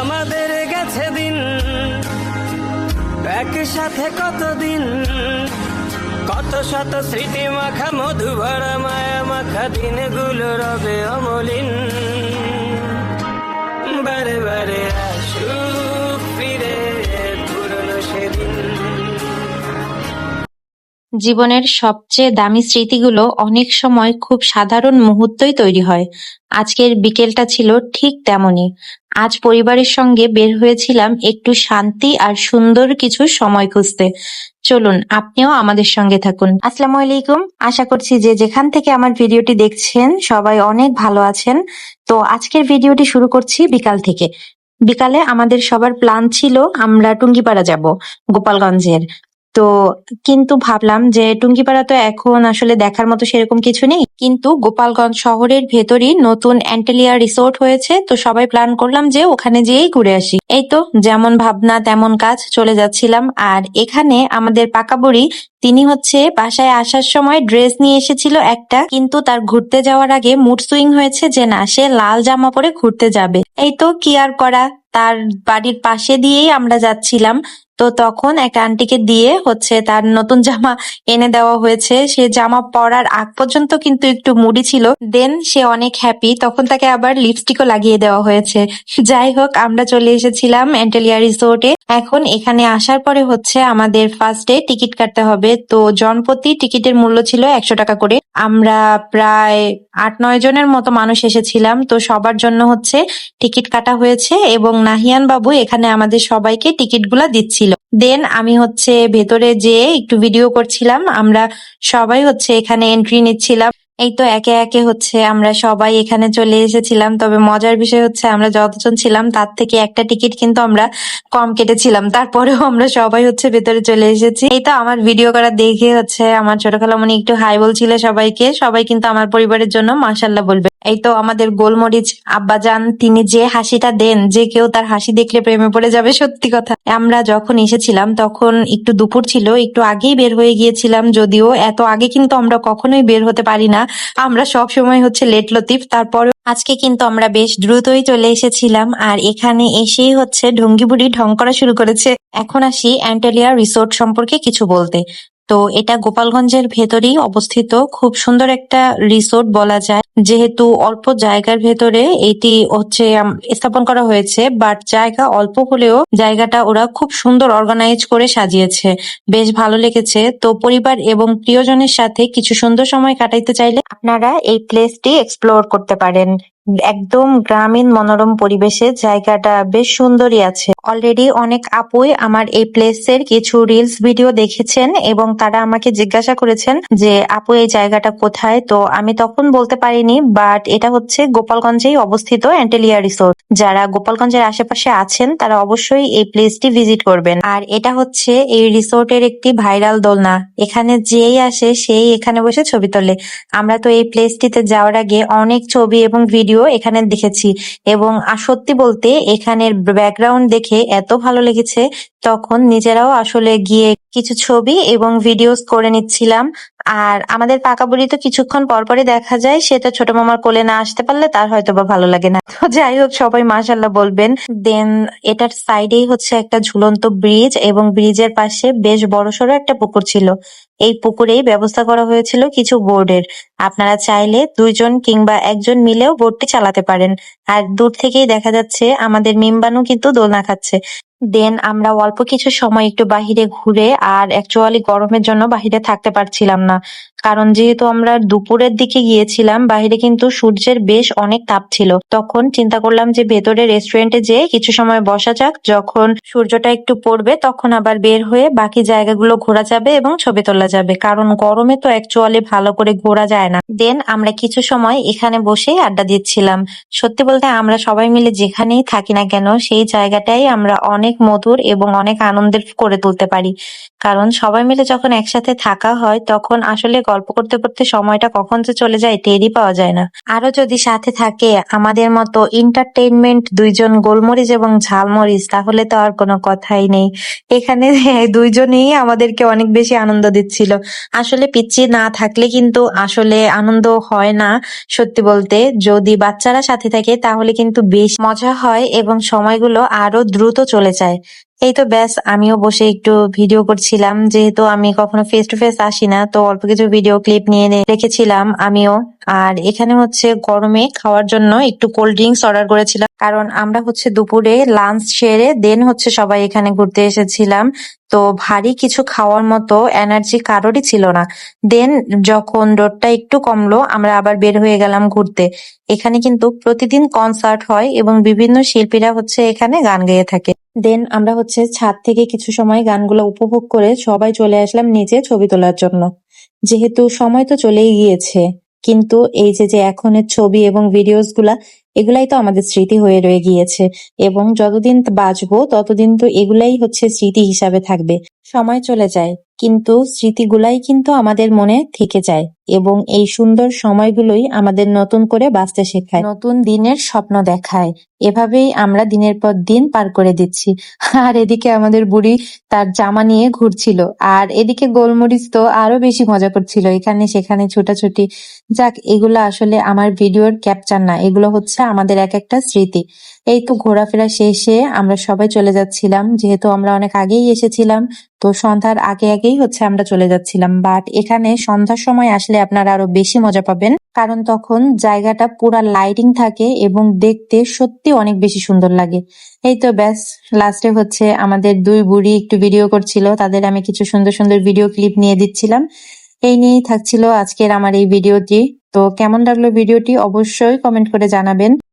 আমাদের গেছে দিন একসাথে কতদিন, কত শত স্মৃতি মাখা মধু ভরা মায়া মাখা দিনগুলো রবে অমলিন। বারে বারে আসুক ফিরে পুরনো সেদিন। জীবনের সবচেয়ে দামি স্মৃতিগুলো অনেক সময় খুব সাধারণ মুহূর্তেই তৈরি হয়। আজকের বিকেলটা ছিল ঠিক তেমনই। আজ পরিবারের সঙ্গে বের হয়েছিলাম একটু শান্তি আর সুন্দর কিছু সময় খুঁজতে। চলুন আপনিও আমাদের সঙ্গে থাকুন। আসসালামু আলাইকুম, আশা করছি যে যেখান থেকে আমার ভিডিওটি দেখছেন সবাই অনেক ভালো আছেন। তো আজকের ভিডিওটি শুরু করছি বিকাল থেকে। বিকালে আমাদের সবার প্ল্যান ছিল আমরা টুঙ্গিপাড়া যাব, গোপালগঞ্জের। তো কিন্তু ভাবলাম যে টুঙ্গিপাড়া তো এখন আসলে দেখার মতো সেরকম কিছু নেই, কিন্তু গোপালগঞ্জ শহরের ভেতরই নতুন অ্যান্টেলিয়া রিসোর্ট হয়েছে, তো সবাই প্ল্যান করলাম যে ওখানে যেয়েই ঘুরে আসি। এই তো যেমন ভাবনা তেমন কাজ, চলে যাচ্ছিলাম। আর এখানে আমাদের পাকা বুড়ি, তিনি হচ্ছে বাসায় আসার সময় ড্রেস নিয়ে এসেছিল একটা, কিন্তু তার ঘুরতে যাওয়ার আগে মুড সুইং হয়েছে যে না, সে লাল জামা পরে ঘুরতে যাবে। এই তো কি আর করা, তার বাড়ির পাশে দিয়েই আমরা যাচ্ছিলাম। তো তখন একটা আন্টিকে দিয়ে হচ্ছে তার নতুন জামা এনে দেওয়া হয়েছে। সে জামা পরার আগ পর্যন্ত কিন্তু একটু মুডি ছিল, দেন সে অনেক হ্যাপি, তখন তাকে আবার লিপস্টিকও লাগিয়ে দেওয়া হয়েছে। যাই হোক, আমরা চলে এসেছিলাম অ্যান্টেলিয়া রিসোর্টে। এখন এখানে আসার পরে হচ্ছে আমাদের ফার্স্টে টিকিট কাটতে হবে। তো জনপ্রতি টিকিটের মূল্য ছিল 100 টাকা করে। আমরা প্রায় 8-9 জনের মতো মানুষ এসেছিলাম, তো সবার জন্য হচ্ছে টিকিট কাটা হয়েছে এবং নাহিয়ান বাবু এখানে আমাদের সবাইকে টিকিটগুলা দিচ্ছিল। দেন আমি হচ্ছে ভেতরে যেয়ে একটু ভিডিও করছিলাম, আমরা সবাই হচ্ছে এখানে এন্ট্রি নিচ্ছিলাম। এই তো একে একে হচ্ছে আমরা সবাই এখানে চলে এসেছিলাম। তবে মজার বিষয় হচ্ছে আমরা যতজন ছিলাম তার থেকে একটা টিকিট কিন্তু আমরা কম কেটেছিলাম, তারপরেও আমরা সবাই হচ্ছে ভেতরে চলে এসেছি। এই তো আমার ভিডিও করা দেখে হচ্ছে আমার ছোট খালামণি একটু হাই বলছিল সবাইকে, সবাই কিন্তু আমার পরিবারের জন্য মাশাআল্লাহ বলবে। এই তো আমাদের গোলমরিচ আব্বাজান, তিনি যে হাসিটা দেন, যে কেউ তার হাসি দেখলে প্রেমে পড়ে যাবে, সত্যি কথা। আমরা যখন এসেছিলাম তখন একটু দুপুর ছিল, একটু আগেই বের হয়ে গিয়েছিলাম, যদিও এত আগে কিন্তু আমরা কখনোই বের হতে পারি না, আমরা সব সময় হচ্ছে লেট লতিফ। তারপরে আজকে কিন্তু আমরা বেশ দ্রুতই চলে এসেছিলাম, আর এখানে এসেই হচ্ছে ঢঙ্গি বুড়ি ঢং করা শুরু করেছে। এখন আসি অ্যান্টেলিয়া রিসোর্ট সম্পর্কে কিছু বলতে। তো এটা গোপালগঞ্জের ভেতরেই অবস্থিত, খুব সুন্দর একটা রিসোর্ট বলা যায়, যেহেতু অল্প জায়গার ভেতরে এটি হচ্ছে স্থাপন করা হয়েছে। বাট জায়গা অল্প হলেও জায়গাটা ওরা খুব সুন্দর অর্গানাইজ করে সাজিয়েছে, বেশ ভালো লেগেছে। তো পরিবার এবং প্রিয়জনের সাথে কিছু সুন্দর সময় কাটাইতে চাইলে আপনারা এই প্লেসটি এক্সপ্লোর করতে পারেন। একদম গ্রামীণ মনোরম পরিবেশে জায়গাটা বেশ সুন্দরই আছে। অলরেডি অনেক আপুই আমার এই প্লেসের কিছু রিলস ভিডিও দেখেছেন এবং তারা আমাকে জিজ্ঞাসা করেছেন যে আপু এই জায়গাটা কোথায়। তো আমি তখন বলতে পারিনি, বাট এটা হচ্ছে গোপালগঞ্জেই অবস্থিত অ্যান্টেলিয়া রিসোর্ট। যারা গোপালগঞ্জের আশেপাশে আছেন তারা অবশ্যই এই প্লেসটি ভিজিট করবেন। আর এটা হচ্ছে এই রিসোর্টের একটি ভাইরাল দোলনা, এখানে যেই আসে সেই এখানে বসে ছবি তোলে। আমরা তো এই প্লেসটিতে যাওয়ার আগে অনেক ছবি এবং ভিডিও এখানে দেখেছি, এবং সত্যি বলতে এখানের ব্যাকগ্রাউন্ড দেখে এত ভালো লেগেছে, তখন নিজেরাও আসলে গিয়ে কিছু ছবি এবং ভিডিওস করে নিচ্ছিলাম। আর আমাদের পাকা বুড়ি তো কিছুক্ষণ পরপরই দেখা যায়, সে তো ছোট মামার কোলে না আসতে পারলে তার হয়তো বা ভালো লাগে না। তো যাই হোক, সবাই মাশাআল্লাহ বলবেন। দেন এটার সাইডেই হচ্ছে একটা ঝুলন্ত ব্রিজ, এবং ব্রিজের পাশে বেশ বড়সড় একটা পুকুর ছিল। এই পুকুরেই ব্যবস্থা করা হয়েছিল কিছু বোর্ডের, আপনারা চাইলে 2 জন কিংবা 1 জন মিলেও বোটটি চালাতে পারেন। আর দূর থেকেই দেখা যাচ্ছে আমাদের মিমবানু কিন্তু দোলনা খাচ্ছে। দেন আমরা অল্প কিছু সময় একটু বাহিরে ঘুরে, আর অ্যাকচুয়ালি গরমের জন্য বাহিরে থাকতে পারছিলাম না, কারণ যেহেতু আমরা দুপুরের দিকে গিয়েছিলাম, বাহিরে কিন্তু সূর্যের বেশ অনেক তাপ ছিল। তখন চিন্তা করলাম যে ভেতরে রেস্টুরেন্টে যেয়ে কিছু সময় বসা যাক, যখন সূর্যটা একটু পড়বে তখন আবার বের হয়ে বাকি জায়গাগুলো ঘোরা যাবে এবং ছবি তোলা যাবে, কারণ গরমে তো অ্যাকচুয়ালি ভালো করে ঘোরা যায় না। দেন আমরা কিছু সময় এখানে বসেই আড্ডা দিচ্ছিলাম। সত্যি বলতে আমরা সবাই মিলে যেখানেই থাকি না কেন, সেই জায়গাটাই আমরা অনেক মধুর এবং অনেক আনন্দের করে তুলতে পারি, কারণ সবাই মিলে যখন একসাথে থাকা হয় তখন আসলে গল্প করতে করতে সময়টা কখন যে চলে যায় টেরই পাওয়া যায় না। আরো যদি সাথে থাকে আমাদের মতো এন্টারটেইনমেন্ট দুইজন গোলমরিচ এবং ঝালমরিচ, তাহলে তো আর কোনো কথাই নেই। এখানে দুইজনেই আমাদেরকে অনেক বেশি আনন্দ দিচ্ছিল। আসলে পিচ্চি না থাকলে কিন্তু আসলে আনন্দ হয় না। সত্যি বলতে, যদি বাচ্চারা সাথে থাকে তাহলে কিন্তু বেশ মজা হয় এবং সময়গুলো আরো দ্রুত চলে যায়। এই তো ব্যাস, আমিও বসে একটু ভিডিও করছিলাম। যেহেতু আমি কখনো ফেস টু ফেস আসি না, তো অল্প কিছু ভিডিও ক্লিপ নিয়ে রেখেছিলাম আমিও। আর এখানে হচ্ছে গরমে খাওয়ার জন্য একটু কোল্ড ড্রিঙ্কস অর্ডার করেছিলাম, কারণ আমরা হচ্ছে দুপুরে লাঞ্চ সেরে দেন হচ্ছে সবাই এখানে ঘুরতে এসেছিলাম। তো ভারী কিছু খাওয়ার মতো এনার্জি কারোরই ছিল না। দেন যখন রোদটা একটু কমলো, আমরা আবার বের হয়ে গেলাম ঘুরতে। এখানে কিন্তু প্রতিদিন কনসার্ট হয় এবং বিভিন্ন শিল্পীরা হচ্ছে এখানে গান গেয়ে থাকে। দেন আমরা হচ্ছে ছাদ থেকে কিছু সময় গানগুলো উপভোগ করে সবাই চলে আসলাম নিচে ছবি তোলার জন্য। যেহেতু সময় তো চলেই গিয়েছে, কিন্তু এই যে এখনের ছবি এবং ভিডিওস গুলা, এগুলাই তো আমাদের স্মৃতি হয়ে রয়ে গিয়েছে এবং যতদিন বাঁচবো ততদিন তো এগুলাই হচ্ছে স্মৃতি হিসাবে থাকবে। সময় চলে যায়, কিন্তু স্মৃতিগুলাই কিন্তু আমাদের মনে থেকে যায় এবং এই সুন্দর সময়গুলোই আমাদের নতুন করে বাঁচতে শেখায়, নতুন দিনের স্বপ্ন দেখায়। এভাবেই আমরা দিনের পর দিন পার করে দিচ্ছি। আর এদিকে আমাদের বুড়ি তার জামা নিয়ে ঘুরছিল, আর এদিকে গোলমরিচ তো আরো বেশি মজা করছিল, এখানে সেখানে ছোটাছুটি। যাক, এগুলো আসলে আমার ভিডিওর ক্যাপচার না, এগুলো হচ্ছে আমাদের এক একটা স্মৃতি। এই তো ঘোরাফেরা শেষে আমরা সবাই চলে যাচ্ছিলাম, যেহেতু আমরা অনেক আগেই এসেছিলাম। তো সন্ধ্যার আগে আগেই হচ্ছে আমরা চলে যাচ্ছিলাম, বাট এখানে সন্ধ্যার সময় আসলে আপনারা আরো বেশি মজা পাবেন, কারণ তখন জায়গাটা পুরা লাইটিং থাকে এবং দেখতে সত্যি অনেক বেশি সুন্দর লাগে। এই তো ব্যাস, লাস্টে হচ্ছে আমাদের দুই বুড়ি একটু ভিডিও করছিল, তাদের আমি কিছু সুন্দর সুন্দর ভিডিও ক্লিপ নিয়ে দিচ্ছিলাম। এই নিয়েই থাকছিল আজকের আমার এই ভিডিওটি। তো কেমন লাগলো ভিডিওটি অবশ্যই কমেন্ট করে জানাবেন।